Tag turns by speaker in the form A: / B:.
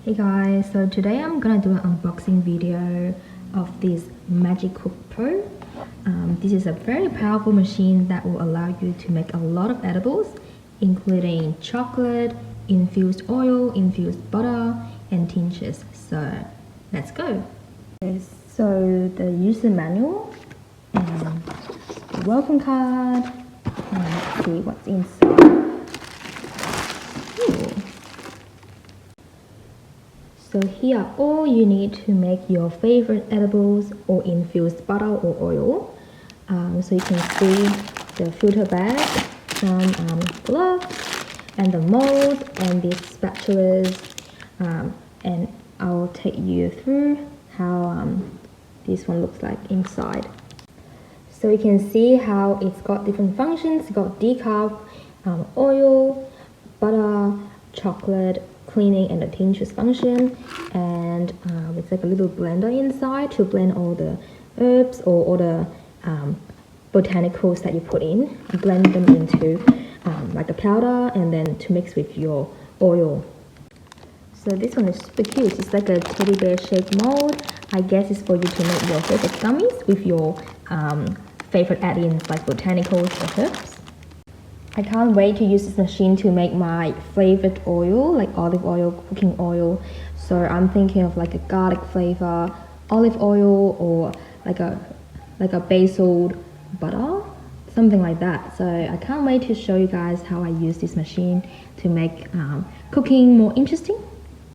A: Hey guys, so today I'm gonna do an unboxing video of this MagiCook Pro. This is a very powerful machine that will allow you to make a lot of edibles, including chocolate, infused oil, infused butter, and tinctures. So let's go. Okay, so the user manual and the welcome card, and let's see what's inside. So here are all you need to make your favorite edibles or infused butter or oil. So you can see the filter bag, some gloves, and the mold, and these spatulas. And I'll take you through how this one looks like inside. So you can see how it's got different functions. It's got decarb, oil, butter, chocolate, cleaning, and the tinctures function, and it's like a little blender inside to blend all the herbs or all the botanicals that you put in, blend them into like a powder, and then to mix with your oil. So this one is super cute. It's like a teddy bear shaped mold. I guess it's for you to make your favorite gummies with your favorite add-ins like botanicals or herbs. I can't wait to use this machine to make my favorite oil, like olive oil, cooking oil. So I'm thinking of like a garlic flavor, olive oil, or like a basil butter, something like that. So I can't wait to show you guys how I use this machine to make cooking more interesting.